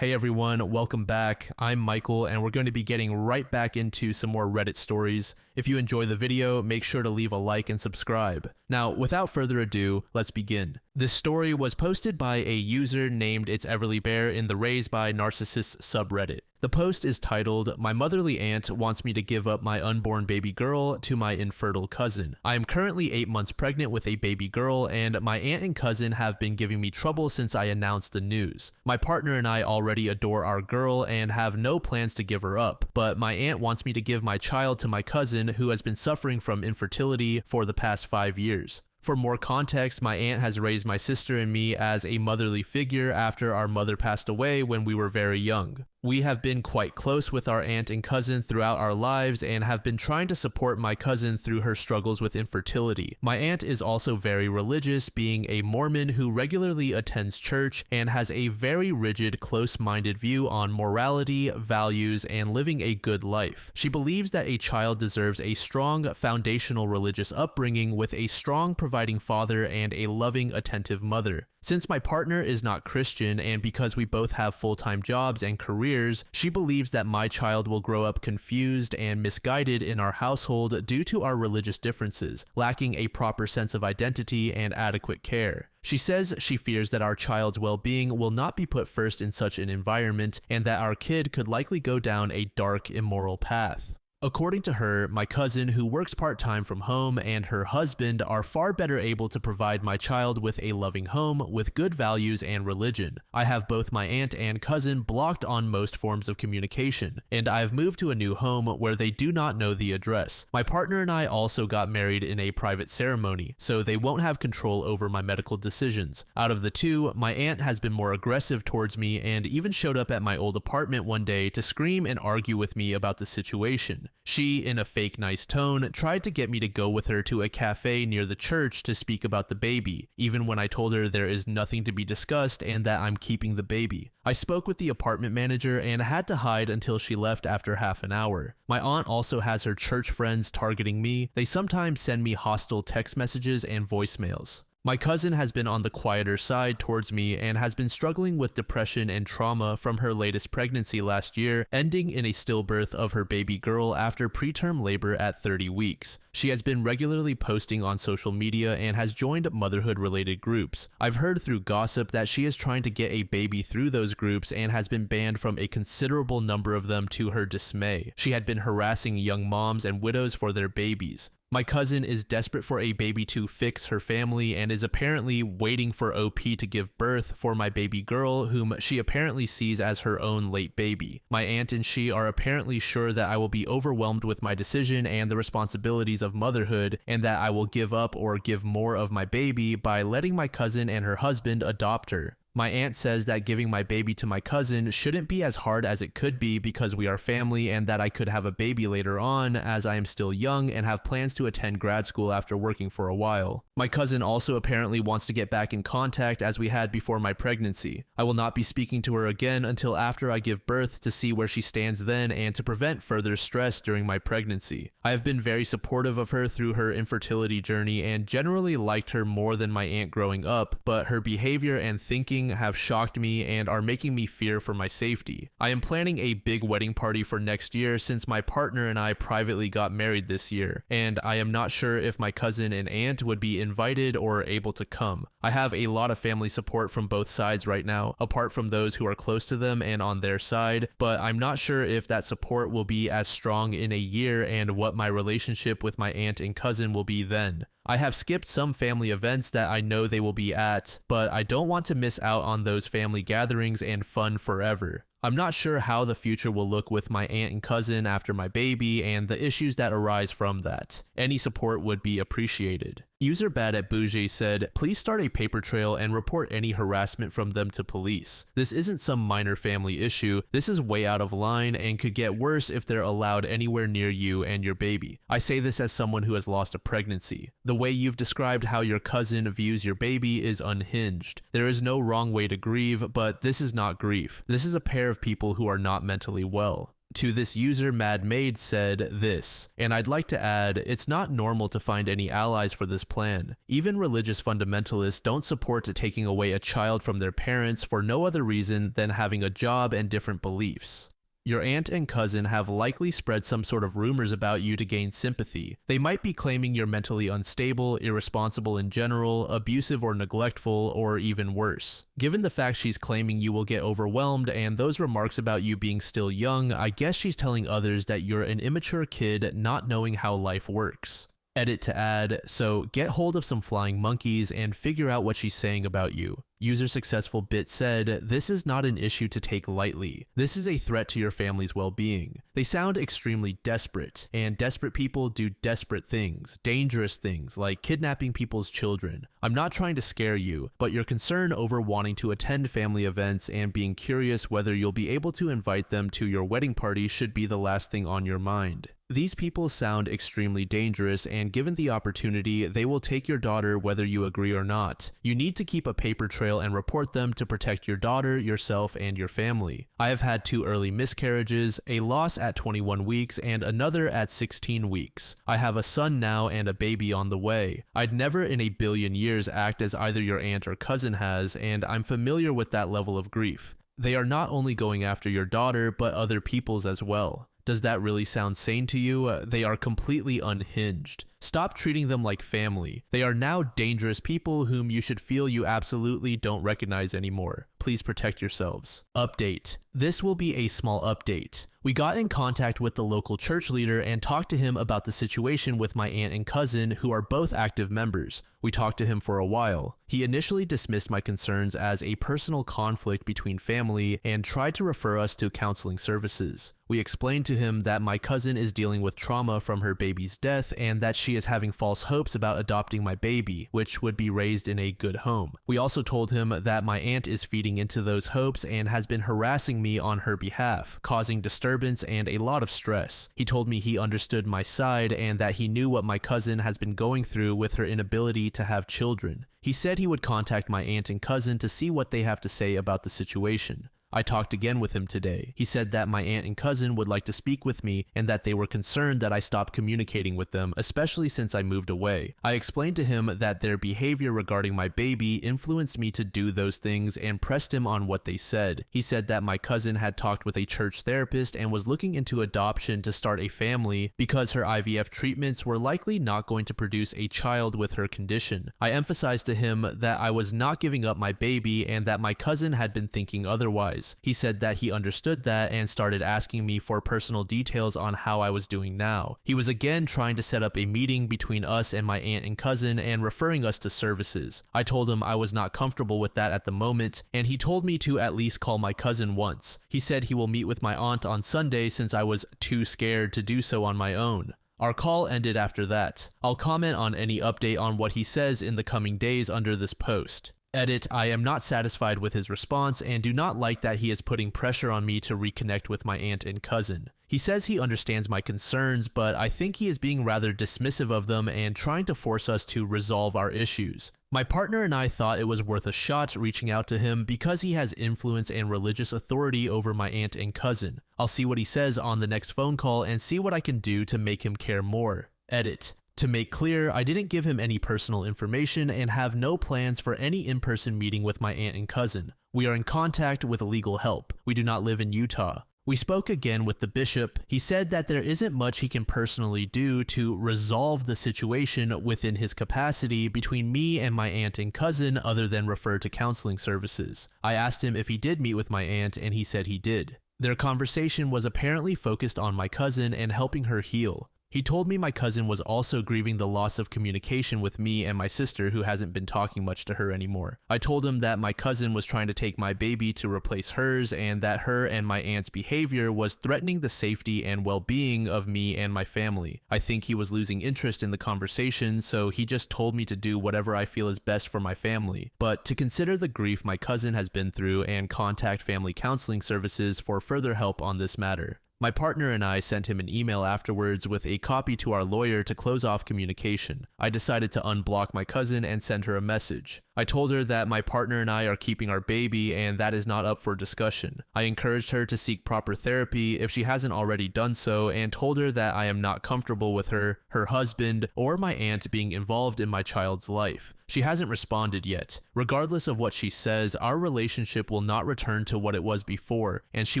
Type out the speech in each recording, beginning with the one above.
Hey everyone, welcome back. I'm Michael and we're going to be getting right back into some more Reddit stories. If you enjoy the video, make sure to leave a like and subscribe. Now, without further ado, let's begin. This story was posted by a user named It's Everly Bear in the Raised by Narcissists subreddit. The post is titled, "My motherly aunt wants me to give up my unborn baby girl to my infertile cousin. I am currently 8 months pregnant with a baby girl and my aunt and cousin have been giving me trouble since I announced the news. My partner and I already adore our girl and have no plans to give her up, but my aunt wants me to give my child to my cousin who has been suffering from infertility for the past 5 years. For more context, my aunt has raised my sister and me as a motherly figure after our mother passed away when we were very young. We have been quite close with our aunt and cousin throughout our lives and have been trying to support my cousin through her struggles with infertility. My aunt is also very religious, being a Mormon who regularly attends church and has a very rigid, close-minded view on morality, values, and living a good life. She believes that a child deserves a strong, foundational religious upbringing with a strong, providing father and a loving, attentive mother. Since my partner is not Christian and because we both have full-time jobs and careers, she believes that my child will grow up confused and misguided in our household due to our religious differences, lacking a proper sense of identity and adequate care. She says she fears that our child's well-being will not be put first in such an environment and that our kid could likely go down a dark, immoral path. According to her, my cousin, who works part-time from home, and her husband are far better able to provide my child with a loving home with good values and religion. I have both my aunt and cousin blocked on most forms of communication, and I have moved to a new home where they do not know the address. My partner and I also got married in a private ceremony, so they won't have control over my medical decisions. Out of the two, my aunt has been more aggressive towards me and even showed up at my old apartment one day to scream and argue with me about the situation. She, in a fake nice tone, tried to get me to go with her to a cafe near the church to speak about the baby, even when I told her there is nothing to be discussed and that I'm keeping the baby. I spoke with the apartment manager and had to hide until she left after half an hour. My aunt also has her church friends targeting me. They sometimes send me hostile text messages and voicemails. My cousin has been on the quieter side towards me and has been struggling with depression and trauma from her latest pregnancy last year, ending in a stillbirth of her baby girl after preterm labor at 30 weeks. She has been regularly posting on social media and has joined motherhood-related groups. I've heard through gossip that she is trying to get a baby through those groups and has been banned from a considerable number of them to her dismay. She had been harassing young moms and widows for their babies. My cousin is desperate for a baby to fix her family and is apparently waiting for OP to give birth for my baby girl, whom she apparently sees as her own late baby. My aunt and she are apparently sure that I will be overwhelmed with my decision and the responsibilities of motherhood, and that I will give up or give more of my baby by letting my cousin and her husband adopt her. My aunt says that giving my baby to my cousin shouldn't be as hard as it could be because we are family and that I could have a baby later on as I am still young and have plans to attend grad school after working for a while. My cousin also apparently wants to get back in contact as we had before my pregnancy. I will not be speaking to her again until after I give birth to see where she stands then and to prevent further stress during my pregnancy. I have been very supportive of her through her infertility journey and generally liked her more than my aunt growing up, but her behavior and thinking have shocked me and are making me fear for my safety. I am planning a big wedding party for next year since my partner and I privately got married this year, and I am not sure if my cousin and aunt would be invited or able to come. I have a lot of family support from both sides right now, apart from those who are close to them and on their side, but I'm not sure if that support will be as strong in a year and what my relationship with my aunt and cousin will be then. I have skipped some family events that I know they will be at, but I don't want to miss out on those family gatherings and fun forever. I'm not sure how the future will look with my aunt and cousin after my baby and the issues that arise from that. Any support would be appreciated. User Bad at Bougie said, "Please start a paper trail and report any harassment from them to police. This isn't some minor family issue. This is way out of line and could get worse if they're allowed anywhere near you and your baby. I say this as someone who has lost a pregnancy. The way you've described how your cousin views your baby is unhinged. There is no wrong way to grieve, but this is not grief. This is a pair of people who are not mentally well." To this user, Mad Maid said this, and I'd like to add, it's not normal to find any allies for this plan. Even religious fundamentalists don't support taking away a child from their parents for no other reason than having a job and different beliefs. Your aunt and cousin have likely spread some sort of rumors about you to gain sympathy. They might be claiming you're mentally unstable, irresponsible in general, abusive or neglectful, or even worse. Given the fact she's claiming you will get overwhelmed and those remarks about you being still young, I guess she's telling others that you're an immature kid not knowing how life works. Edit to add, so get hold of some flying monkeys and figure out what she's saying about you. User Successful Bit said, this is not an issue to take lightly. This is a threat to your family's well-being. They sound extremely desperate, and desperate people do desperate things, dangerous things, like kidnapping people's children. I'm not trying to scare you, but your concern over wanting to attend family events and being curious whether you'll be able to invite them to your wedding party should be the last thing on your mind. These people sound extremely dangerous, and given the opportunity, they will take your daughter whether you agree or not. You need to keep a paper trail and report them to protect your daughter, yourself, and your family. I have had 2 early miscarriages, a loss at 21 weeks, and another at 16 weeks. I have a son now and a baby on the way. I'd never in a billion years act as either your aunt or cousin has, and I'm familiar with that level of grief. They are not only going after your daughter, but other people's as well. Does that really sound sane to you? They are completely unhinged. Stop treating them like family. They are now dangerous people whom you should feel you absolutely don't recognize anymore. Please protect yourselves. Update. This will be a small update. We got in contact with the local church leader and talked to him about the situation with my aunt and cousin, who are both active members. We talked to him for a while. He initially dismissed my concerns as a personal conflict between family and tried to refer us to counseling services. We explained to him that my cousin is dealing with trauma from her baby's death and that she is having false hopes about adopting my baby, which would be raised in a good home. We also told him that my aunt is feeding into those hopes and has been harassing me on her behalf, causing disturbance and a lot of stress. He told me he understood my side and that he knew what my cousin has been going through with her inability to have children. He said he would contact my aunt and cousin to see what they have to say about the situation. I talked again with him today. He said that my aunt and cousin would like to speak with me and that they were concerned that I stopped communicating with them, especially since I moved away. I explained to him that their behavior regarding my baby influenced me to do those things and pressed him on what they said. He said that my cousin had talked with a church therapist and was looking into adoption to start a family because her IVF treatments were likely not going to produce a child with her condition. I emphasized to him that I was not giving up my baby and that my cousin had been thinking otherwise. He said that he understood that and started asking me for personal details on how I was doing now. He was again trying to set up a meeting between us and my aunt and cousin and referring us to services. I told him I was not comfortable with that at the moment, and he told me to at least call my cousin once. He said he will meet with my aunt on Sunday since I was too scared to do so on my own. Our call ended after that. I'll comment on any update on what he says in the coming days under this post. Edit, I am not satisfied with his response and do not like that he is putting pressure on me to reconnect with my aunt and cousin. He says he understands my concerns, but I think he is being rather dismissive of them and trying to force us to resolve our issues. My partner and I thought it was worth a shot reaching out to him because he has influence and religious authority over my aunt and cousin. I'll see what he says on the next phone call and see what I can do to make him care more. Edit. To make clear, I didn't give him any personal information and have no plans for any in-person meeting with my aunt and cousin. We are in contact with legal help. We do not live in Utah. We spoke again with the bishop. He said that there isn't much he can personally do to resolve the situation within his capacity between me and my aunt and cousin other than refer to counseling services. I asked him if he did meet with my aunt and he said he did. Their conversation was apparently focused on my cousin and helping her heal. He told me my cousin was also grieving the loss of communication with me and my sister, who hasn't been talking much to her anymore. I told him that my cousin was trying to take my baby to replace hers and that her and my aunt's behavior was threatening the safety and well-being of me and my family. I think he was losing interest in the conversation, so he just told me to do whatever I feel is best for my family, but to consider the grief my cousin has been through and contact family counseling services for further help on this matter. My partner and I sent him an email afterwards with a copy to our lawyer to close off communication. I decided to unblock my cousin and send her a message. I told her that my partner and I are keeping our baby and that is not up for discussion. I encouraged her to seek proper therapy if she hasn't already done so, and told her that I am not comfortable with her husband, or my aunt being involved in my child's life. She hasn't responded yet. Regardless of what she says, our relationship will not return to what it was before, and she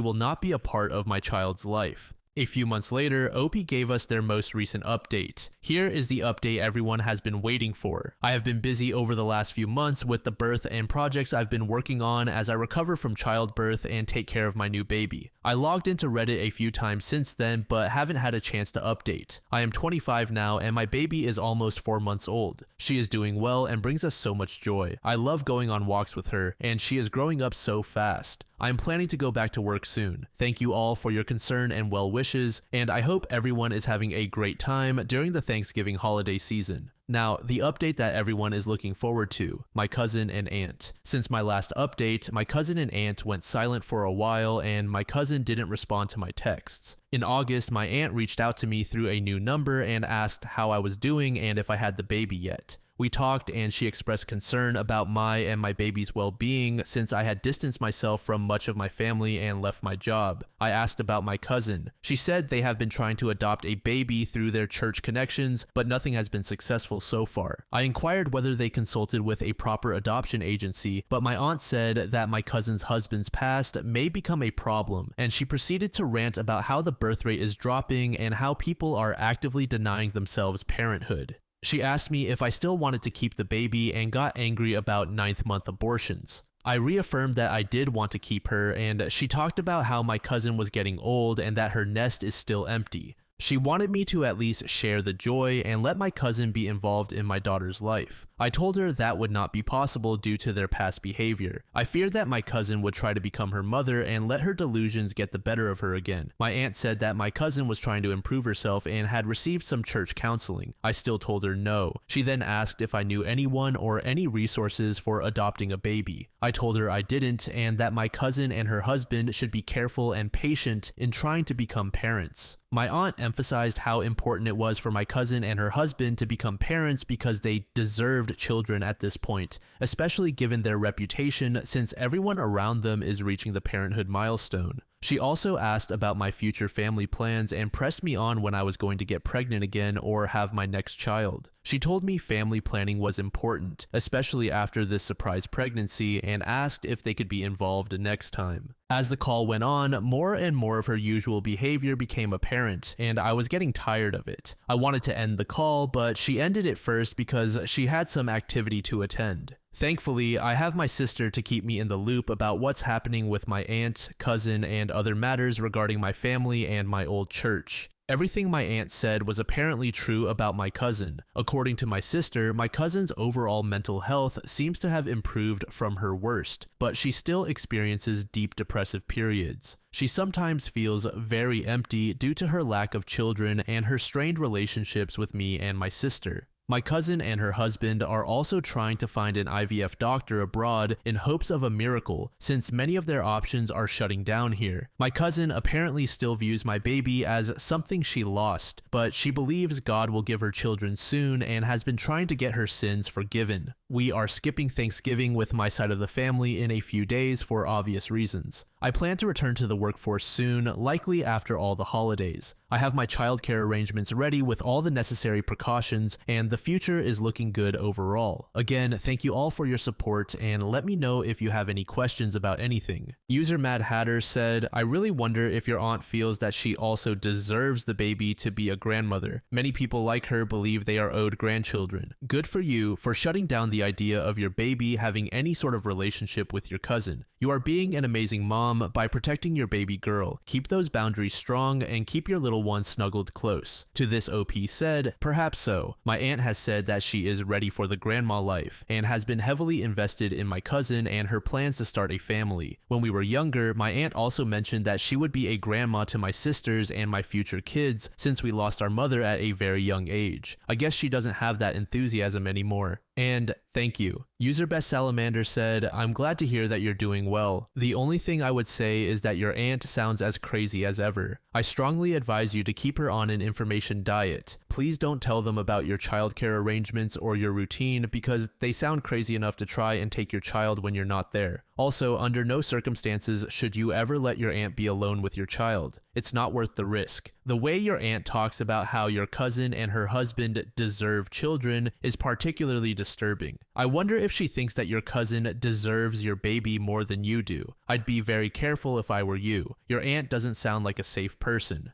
will not be a part of my child's life. A few months later, OP gave us their most recent update. Here is the update everyone has been waiting for. I have been busy over the last few months with the birth and projects I've been working on as I recover from childbirth and take care of my new baby. I logged into Reddit a few times since then, but haven't had a chance to update. I am 25 now and my baby is almost 4 months old. She is doing well and brings us so much joy. I love going on walks with her, and she is growing up so fast. I am planning to go back to work soon. Thank you all for your concern and well wishes, and I hope everyone is having a great time during the Thanksgiving holiday season. Now, the update that everyone is looking forward to, my cousin and aunt. Since my last update, my cousin and aunt went silent for a while and my cousin didn't respond to my texts. In August, my aunt reached out to me through a new number and asked how I was doing and if I had the baby yet. We talked and she expressed concern about my and my baby's well-being since I had distanced myself from much of my family and left my job. I asked about my cousin. She said they have been trying to adopt a baby through their church connections, but nothing has been successful so far. I inquired whether they consulted with a proper adoption agency, but my aunt said that my cousin's husband's past may become a problem, and she proceeded to rant about how the birth rate is dropping and how people are actively denying themselves parenthood. She asked me if I still wanted to keep the baby and got angry about 9th-month abortions. I reaffirmed that I did want to keep her, and she talked about how my cousin was getting old and that her nest is still empty. She wanted me to at least share the joy and let my cousin be involved in my daughter's life. I told her that would not be possible due to their past behavior. I feared that my cousin would try to become her mother and let her delusions get the better of her again. My aunt said that my cousin was trying to improve herself and had received some church counseling. I still told her no. She then asked if I knew anyone or any resources for adopting a baby. I told her I didn't and that my cousin and her husband should be careful and patient in trying to become parents. My aunt emphasized how important it was for my cousin and her husband to become parents because they deserved children at this point, especially given their reputation since everyone around them is reaching the parenthood milestone. She also asked about my future family plans and pressed me on when I was going to get pregnant again or have my next child. She told me family planning was important, especially after this surprise pregnancy, and asked if they could be involved next time. As the call went on, more and more of her usual behavior became apparent, and I was getting tired of it. I wanted to end the call, but she ended it first because she had some activity to attend. Thankfully, I have my sister to keep me in the loop about what's happening with my aunt, cousin, and other matters regarding my family and my old church. Everything my aunt said was apparently true about my cousin. According to my sister, my cousin's overall mental health seems to have improved from her worst, but she still experiences deep depressive periods. She sometimes feels very empty due to her lack of children and her strained relationships with me and my sister. My cousin and her husband are also trying to find an IVF doctor abroad in hopes of a miracle, since many of their options are shutting down here. My cousin apparently still views my baby as something she lost, but she believes God will give her children soon and has been trying to get her sins forgiven. We are skipping Thanksgiving with my side of the family in a few days for obvious reasons. I plan to return to the workforce soon, likely after all the holidays. I have my childcare arrangements ready with all the necessary precautions, and the future is looking good overall. Again, thank you all for your support, and let me know if you have any questions about anything. User Mad Hatter said, I really wonder if your aunt feels that she also deserves the baby to be a grandmother. Many people like her believe they are owed grandchildren. Good for you for shutting down the idea of your baby having any sort of relationship with your cousin. You are being an amazing mom by protecting your baby girl. Keep those boundaries strong and keep your little one snuggled close. To this, OP said, perhaps so. My aunt has said that she is ready for the grandma life and has been heavily invested in my cousin and her plans to start a family. When we were younger, my aunt also mentioned that she would be a grandma to my sisters and my future kids since we lost our mother at a very young age. I guess she doesn't have that enthusiasm anymore. And thank you. User Best Salamander said, I'm glad to hear that you're doing well. The only thing I would say is that your aunt sounds as crazy as ever. I strongly advise you to keep her on an information diet. please don't tell them about your childcare arrangements or your routine because they sound crazy enough to try and take your child when you're not there. Also, under no circumstances should you ever let your aunt be alone with your child. It's not worth the risk. The way your aunt talks about how your cousin and her husband deserve children is particularly disturbing. I wonder if she thinks that your cousin deserves your baby more than you do. I'd be very careful if I were you. Your aunt doesn't sound like a safe person.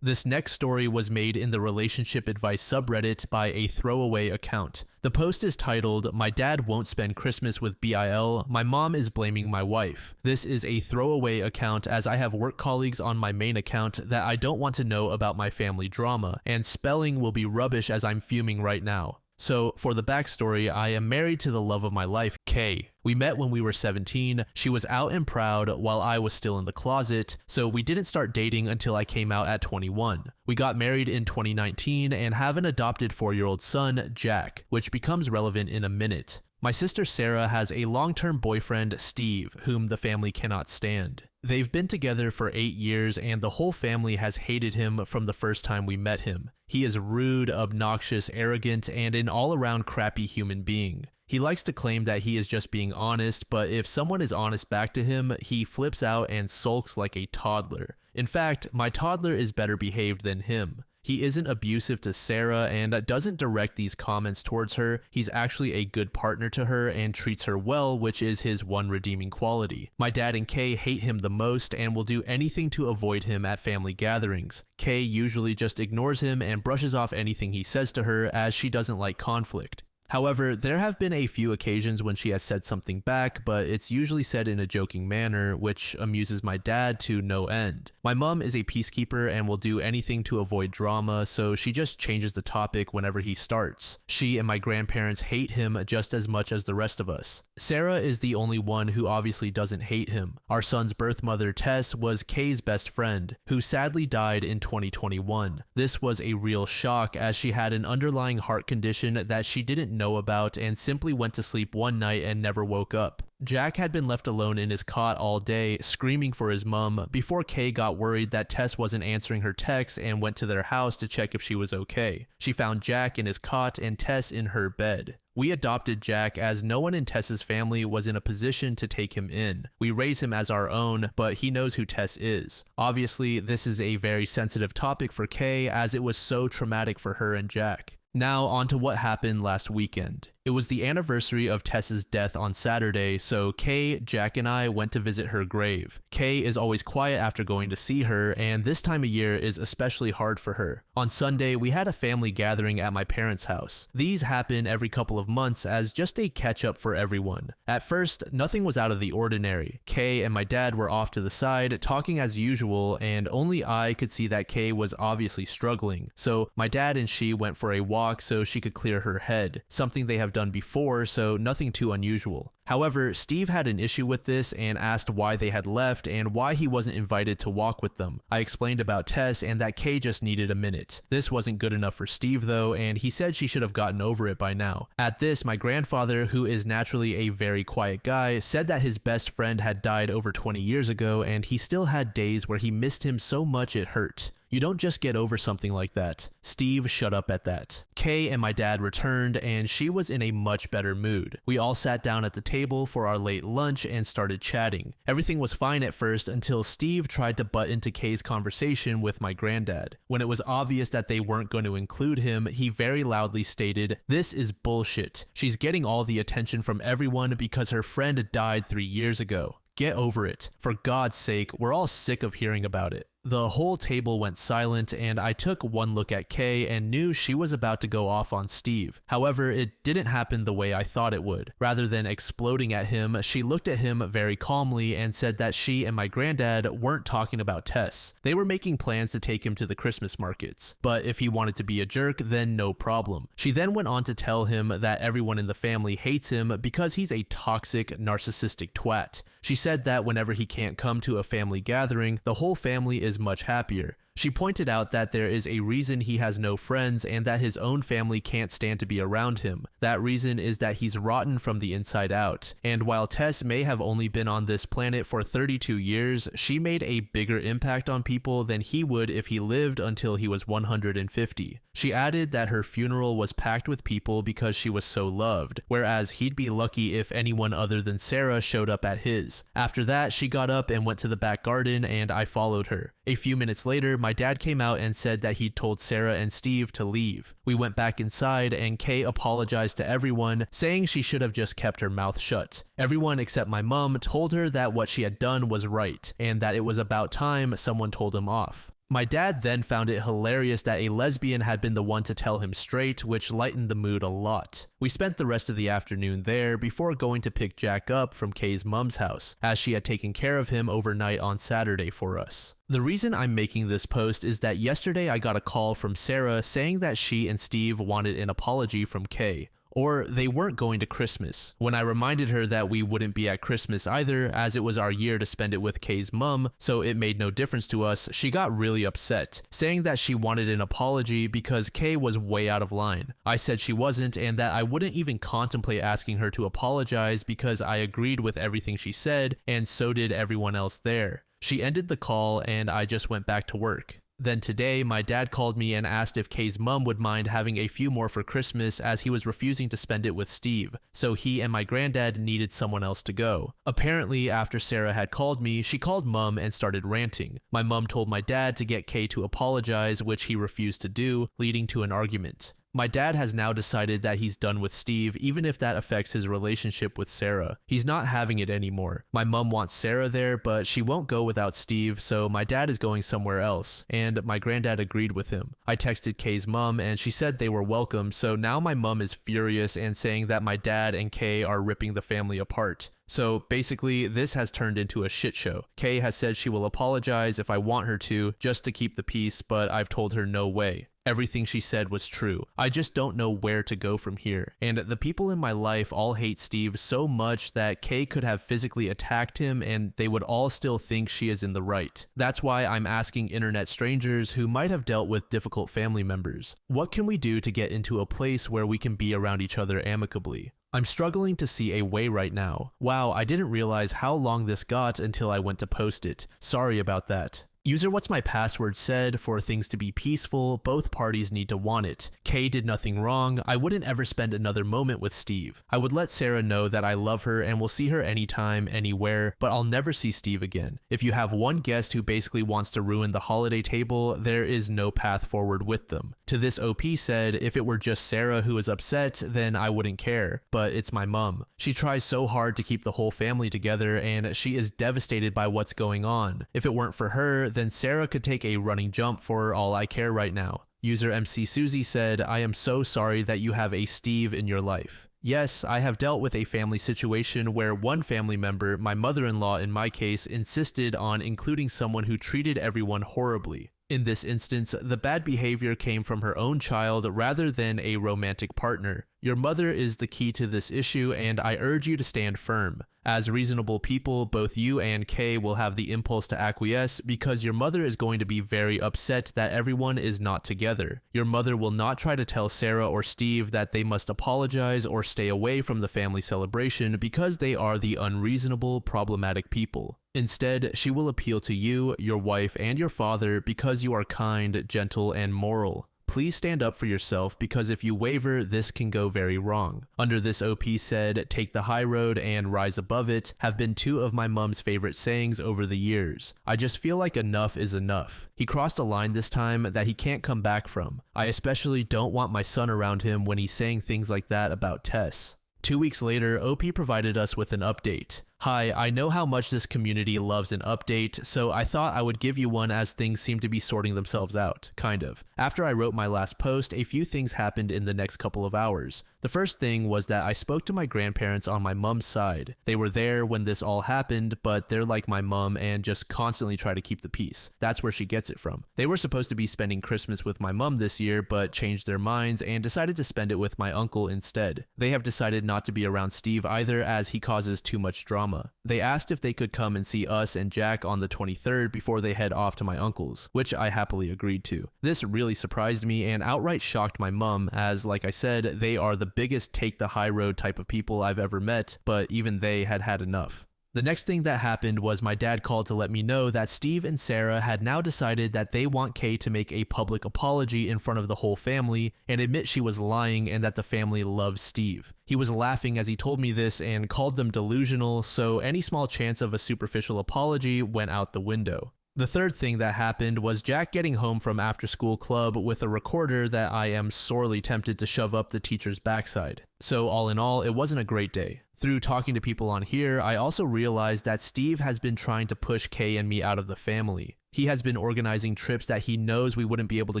This next story was made in the relationship advice subreddit by a throwaway account. The post is titled, "My dad won't spend Christmas with BIL, my mom is blaming my wife." This is a throwaway account as I have work colleagues on my main account that I don't want to know about my family drama, and spelling will be rubbish as I'm fuming right now. So, for the backstory, I am married to the love of my life, Kay. We met when we were 17, she was out and proud while I was still in the closet, so we didn't start dating until I came out at 21. We got married in 2019 and have an adopted 4-year-old son, Jack, which becomes relevant in a minute. My sister Sarah has a long-term boyfriend, Steve, whom the family cannot stand. They've been together for 8 years and the whole family has hated him from the first time we met him. He is rude, obnoxious, arrogant, and an all-around crappy human being. He likes to claim that he is just being honest, but if someone is honest back to him, he flips out and sulks like a toddler. In fact, my toddler is better behaved than him. He isn't abusive to Sarah and doesn't direct these comments towards her. He's actually a good partner to her and treats her well, which is his one redeeming quality. My dad and Kay hate him the most and will do anything to avoid him at family gatherings. Kay usually just ignores him and brushes off anything he says to her as she doesn't like conflict. However, there have been a few occasions when she has said something back, but it's usually said in a joking manner, which amuses my dad to no end. My mom is a peacekeeper and will do anything to avoid drama, so she just changes the topic whenever he starts. She and my grandparents hate him just as much as the rest of us. Sarah is the only one who obviously doesn't hate him. Our son's birth mother, Tess, was Kay's best friend, who sadly died in 2021. This was a real shock as she had an underlying heart condition that she didn't know about and simply went to sleep one night and never woke up. Jack had been left alone in his cot all day, screaming for his mom, before Kay got worried that Tess wasn't answering her texts and went to their house to check if she was okay. She found Jack in his cot and Tess in her bed. We adopted Jack as no one in Tess's family was in a position to take him in. We raise him as our own, but he knows who Tess is. Obviously, this is a very sensitive topic for Kay as it was so traumatic for her and Jack. Now, on to what happened last weekend. It was the anniversary of Tess's death on Saturday, so Kay, Jack, and I went to visit her grave. Kay is always quiet after going to see her, and this time of year is especially hard for her. On Sunday, we had a family gathering at my parents' house. These happen every couple of months as just a catch-up for everyone. At first, nothing was out of the ordinary. Kay and my dad were off to the side, talking as usual, and only I could see that Kay was obviously struggling, so my dad and she went for a walk so she could clear her head, something they have done before, so nothing too unusual. However, Steve had an issue with this and asked why they had left and why he wasn't invited to walk with them. I explained about Tess and that Kay just needed a minute. This wasn't good enough for Steve though, and he said she should have gotten over it by now. At this, my grandfather, who is naturally a very quiet guy, said that his best friend had died over 20 years ago and he still had days where he missed him so much it hurt. You don't just get over something like that. Steve shut up at that. Kay and my dad returned and she was in a much better mood. We all sat down at the table for our late lunch and started chatting. Everything was fine at first until Steve tried to butt into Kay's conversation with my granddad. When it was obvious that they weren't going to include him, he very loudly stated, "This is bullshit. She's getting all the attention from everyone because her friend died 3 years ago. Get over it. For God's sake, we're all sick of hearing about it." The whole table went silent and I took one look at Kay and knew she was about to go off on Steve. However, it didn't happen the way I thought it would. Rather than exploding at him, she looked at him very calmly and said that she and my granddad weren't talking about Tess. They were making plans to take him to the Christmas markets. But if he wanted to be a jerk, then no problem. She then went on to tell him that everyone in the family hates him because he's a toxic, narcissistic twat. She said that whenever he can't come to a family gathering, the whole family is much happier. She pointed out that there is a reason he has no friends and that his own family can't stand to be around him. That reason is that he's rotten from the inside out. And while Tess may have only been on this planet for 32 years, she made a bigger impact on people than he would if he lived until he was 150. She added that her funeral was packed with people because she was so loved, whereas he'd be lucky if anyone other than Sarah showed up at his. After that, she got up and went to the back garden, and I followed her. A few minutes later, my dad came out and said that he'd told Sarah and Steve to leave. We went back inside, and Kay apologized to everyone, saying she should have just kept her mouth shut. Everyone except my mom told her that what she had done was right, and that it was about time someone told him off. My dad then found it hilarious that a lesbian had been the one to tell him straight, which lightened the mood a lot. We spent the rest of the afternoon there before going to pick Jack up from Kay's mom's house, as she had taken care of him overnight on Saturday for us. The reason I'm making this post is that yesterday I got a call from Sarah saying that she and Steve wanted an apology from Kay. Or they weren't going to Christmas. When I reminded her that we wouldn't be at Christmas either, as it was our year to spend it with Kay's mom, so it made no difference to us, she got really upset, saying that she wanted an apology because Kay was way out of line. I said she wasn't, and that I wouldn't even contemplate asking her to apologize because I agreed with everything she said, and so did everyone else there. She ended the call, and I just went back to work. Then today, my dad called me and asked if Kay's mom would mind having a few more for Christmas as he was refusing to spend it with Steve, so he and my granddad needed someone else to go. Apparently, after Sarah had called me, she called mom and started ranting. My mom told my dad to get Kay to apologize, which he refused to do, leading to an argument. My dad has now decided that he's done with Steve, even if that affects his relationship with Sarah. He's not having it anymore. My mom wants Sarah there, but she won't go without Steve, so my dad is going somewhere else, and my granddad agreed with him. I texted Kay's mom, and she said they were welcome, so now my mom is furious and saying that my dad and Kay are ripping the family apart. So basically, this has turned into a shit show. Kay has said she will apologize if I want her to, just to keep the peace, but I've told her no way. Everything she said was true. I just don't know where to go from here. And the people in my life all hate Steve so much that Kay could have physically attacked him and they would all still think she is in the right. That's why I'm asking internet strangers who might have dealt with difficult family members, what can we do to get into a place where we can be around each other amicably? I'm struggling to see a way right now. Wow, I didn't realize how long this got until I went to post it. Sorry about that. User What's My Password said, for things to be peaceful, both parties need to want it. Kay did nothing wrong. I wouldn't ever spend another moment with Steve. I would let Sarah know that I love her and will see her anytime, anywhere, but I'll never see Steve again. If you have one guest who basically wants to ruin the holiday table, there is no path forward with them. To this OP said, if it were just Sarah who is upset, then I wouldn't care, but it's my mom. She tries so hard to keep the whole family together and she is devastated by what's going on. If it weren't for her, then Sarah could take a running jump for all I care right now. User MC Susie said, I am so sorry that you have a Steve in your life. Yes, I have dealt with a family situation where one family member, my mother-in-law in my case, insisted on including someone who treated everyone horribly. In this instance, the bad behavior came from her own child rather than a romantic partner. Your mother is the key to this issue, and I urge you to stand firm. As reasonable people, both you and Kay will have the impulse to acquiesce because your mother is going to be very upset that everyone is not together. Your mother will not try to tell Sarah or Steve that they must apologize or stay away from the family celebration because they are the unreasonable, problematic people. Instead, she will appeal to you, your wife, and your father because you are kind, gentle, and moral. Please stand up for yourself because if you waver, this can go very wrong. Under this OP said, take the high road and rise above it have been two of my mom's favorite sayings over the years. I just feel like enough is enough. He crossed a line this time that he can't come back from. I especially don't want my son around him when he's saying things like that about Tess. 2 weeks later, OP provided us with an update. Hi, I know how much this community loves an update, so I thought I would give you one as things seem to be sorting themselves out, kind of. After I wrote my last post, a few things happened in the next couple of hours. The first thing was that I spoke to my grandparents on my mom's side. They were there when this all happened, but they're like my mom and just constantly try to keep the peace. That's where she gets it from. They were supposed to be spending Christmas with my mom this year, but changed their minds and decided to spend it with my uncle instead. They have decided not to be around Steve either as he causes too much drama. drama. They asked if they could come and see us and Jack on the 23rd before they head off to my uncle's, which I happily agreed to. This really surprised me and outright shocked my mom, as like I said, they are the biggest take the high road type of people I've ever met, but even they had had enough. The next thing that happened was my dad called to let me know that Steve and Sarah had now decided that they want Kay to make a public apology in front of the whole family and admit she was lying and that the family loves Steve. He was laughing as he told me this and called them delusional, so any small chance of a superficial apology went out the window. The third thing that happened was Jack getting home from after school club with a recorder that I am sorely tempted to shove up the teacher's backside. So all in all, it wasn't a great day. Through talking to people on here, I also realized that Steve has been trying to push Kay and me out of the family. He has been organizing trips that he knows we wouldn't be able to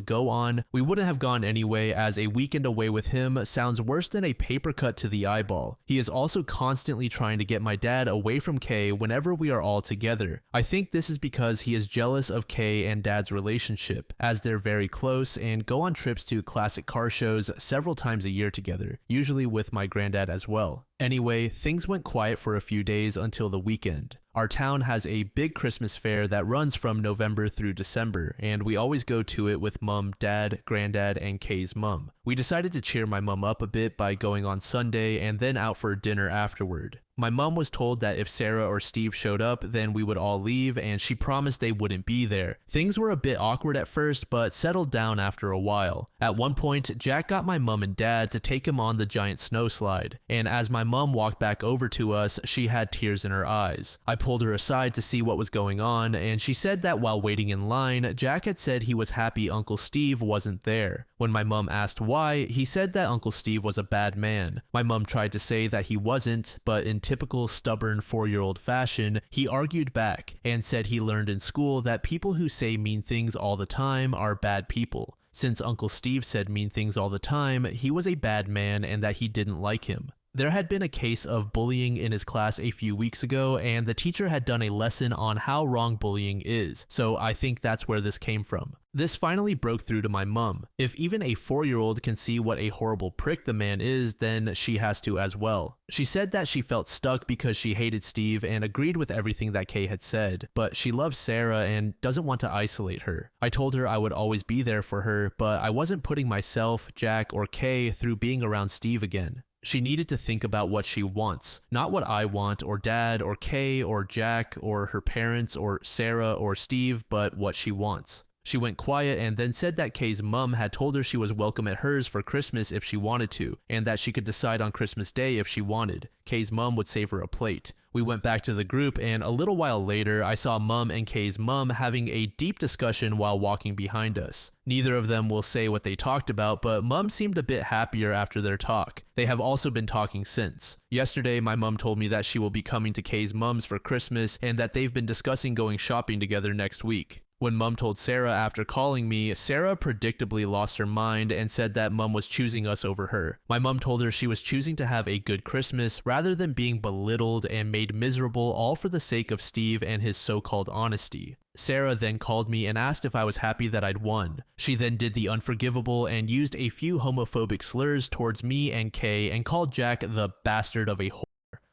go on. We wouldn't have gone anyway, as a weekend away with him sounds worse than a paper cut to the eyeball. He is also constantly trying to get my dad away from Kay whenever we are all together. I think this is because he is jealous of Kay and dad's relationship, as they're very close and go on trips to classic car shows several times a year together, usually with my granddad as well. Anyway, things went quiet for a few days until the weekend. Our town has a big Christmas fair that runs from November through December, and we always go to it with mom, dad, granddad, and Kay's mom. We decided to cheer my mom up a bit by going on Sunday and then out for dinner afterward. My mom was told that if Sarah or Steve showed up, then we would all leave, and she promised they wouldn't be there. Things were a bit awkward at first, but settled down after a while. At one point, Jack got my mom and dad to take him on the giant snow slide, and as my mom walked back over to us, she had tears in her eyes. I pulled her aside to see what was going on, and she said that while waiting in line, Jack had said he was happy Uncle Steve wasn't there. When my mom asked why, he said that Uncle Steve was a bad man. My mom tried to say that he wasn't, but in typical stubborn 4-year-old fashion, he argued back and said he learned in school that people who say mean things all the time are bad people. Since Uncle Steve said mean things all the time, he was a bad man and that he didn't like him. There had been a case of bullying in his class a few weeks ago, and the teacher had done a lesson on how wrong bullying is, so I think that's where this came from. This finally broke through to my mom. If even a 4-year-old can see what a horrible prick the man is, then she has to as well. She said that she felt stuck because she hated Steve and agreed with everything that Kay had said, but she loves Sarah and doesn't want to isolate her. I told her I would always be there for her, but I wasn't putting myself, Jack, or Kay through being around Steve again. She needed to think about what she wants, not what I want, or Dad, or Kay, or Jack, or her parents, or Sarah, or Steve, but what she wants. She went quiet and then said that Kay's mom had told her she was welcome at hers for Christmas if she wanted to, and that she could decide on Christmas Day if she wanted. Kay's mom would save her a plate. We went back to the group, and a little while later, I saw Mom and Kay's mom having a deep discussion while walking behind us. Neither of them will say what they talked about, but Mom seemed a bit happier after their talk. They have also been talking since. Yesterday, my mom told me that she will be coming to Kay's mom's for Christmas and that they've been discussing going shopping together next week. When Mom told Sarah after calling me, Sarah predictably lost her mind and said that Mom was choosing us over her. My mom told her she was choosing to have a good Christmas rather than being belittled and made miserable all for the sake of Steve and his so-called honesty. Sarah then called me and asked if I was happy that I'd won. She then did the unforgivable and used a few homophobic slurs towards me and Kay and called Jack the bastard of a whore.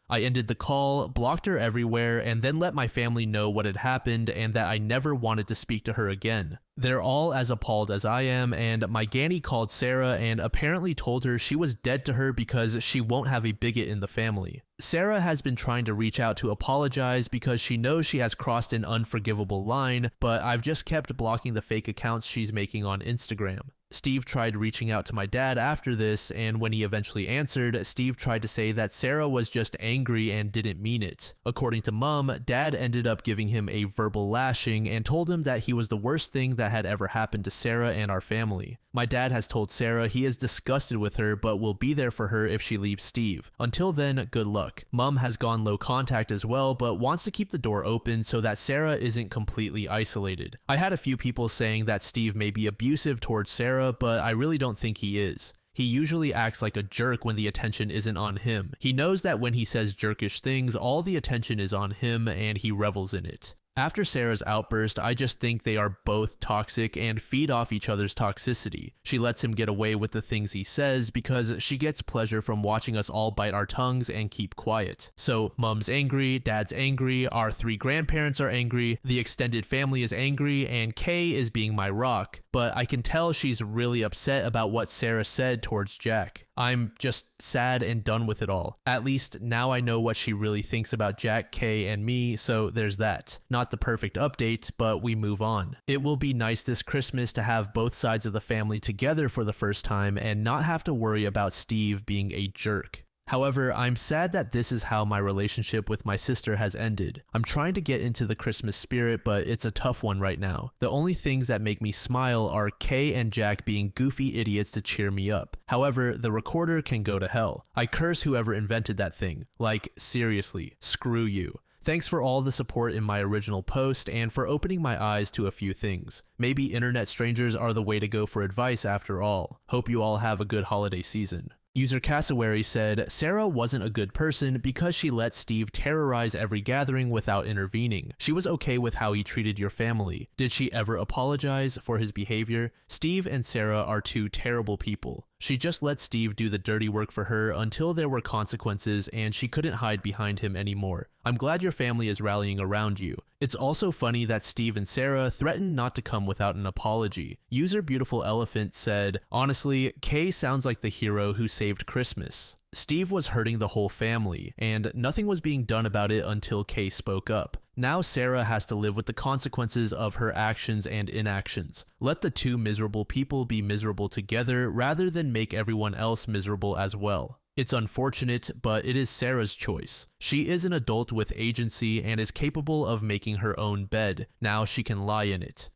I ended the call, blocked her everywhere, and then let my family know what had happened and that I never wanted to speak to her again. They're all as appalled as I am, and my Granny called Sarah and apparently told her she was dead to her because she won't have a bigot in the family. Sarah has been trying to reach out to apologize because she knows she has crossed an unforgivable line, but I've just kept blocking the fake accounts she's making on Instagram. Steve tried reaching out to my dad after this, and when he eventually answered, Steve tried to say that Sarah was just angry and didn't mean it. According to Mom, Dad ended up giving him a verbal lashing and told him that he was the worst thing that had ever happened to Sarah and our family. My dad has told Sarah he is disgusted with her but will be there for her if she leaves Steve. Until then, good luck. Mom has gone low contact as well, but wants to keep the door open so that Sarah isn't completely isolated. I had a few people saying that Steve may be abusive towards Sarah, but I really don't think he is. He usually acts like a jerk when the attention isn't on him. He knows that when he says jerkish things, all the attention is on him and he revels in it. After Sarah's outburst, I just think they are both toxic and feed off each other's toxicity. She lets him get away with the things he says because she gets pleasure from watching us all bite our tongues and keep quiet. So mom's angry, dad's angry, our 3 grandparents are angry, the extended family is angry, and Kay is being my rock. But I can tell she's really upset about what Sarah said towards Jack. I'm just sad and done with it all. At least now I know what she really thinks about Jack, Kay, and me, so there's that. Not the perfect update, but we move on. It will be nice this Christmas to have both sides of the family together for the first time and not have to worry about Steve being a jerk. However, I'm sad that this is how my relationship with my sister has ended. I'm trying to get into the Christmas spirit, but it's a tough one right now. The only things that make me smile are Kay and Jack being goofy idiots to cheer me up. However, the recorder can go to hell. I curse whoever invented that thing. Like, seriously, screw you. Thanks for all the support in my original post and for opening my eyes to a few things. Maybe internet strangers are the way to go for advice after all. Hope you all have a good holiday season. User Cassowary said, Sarah wasn't a good person because she let Steve terrorize every gathering without intervening. She was okay with how he treated your family. Did she ever apologize for his behavior? Steve and Sarah are 2 terrible people. She just let Steve do the dirty work for her until there were consequences and she couldn't hide behind him anymore. I'm glad your family is rallying around you. It's also funny that Steve and Sarah threatened not to come without an apology. User Beautiful Elephant said, honestly, Kay sounds like the hero who saved Christmas. Steve was hurting the whole family, and nothing was being done about it until Kay spoke up. Now Sarah has to live with the consequences of her actions and inactions. Let the 2 miserable people be miserable together rather than make everyone else miserable as well. It's unfortunate, but it is Sarah's choice. She is an adult with agency and is capable of making her own bed. Now she can lie in it.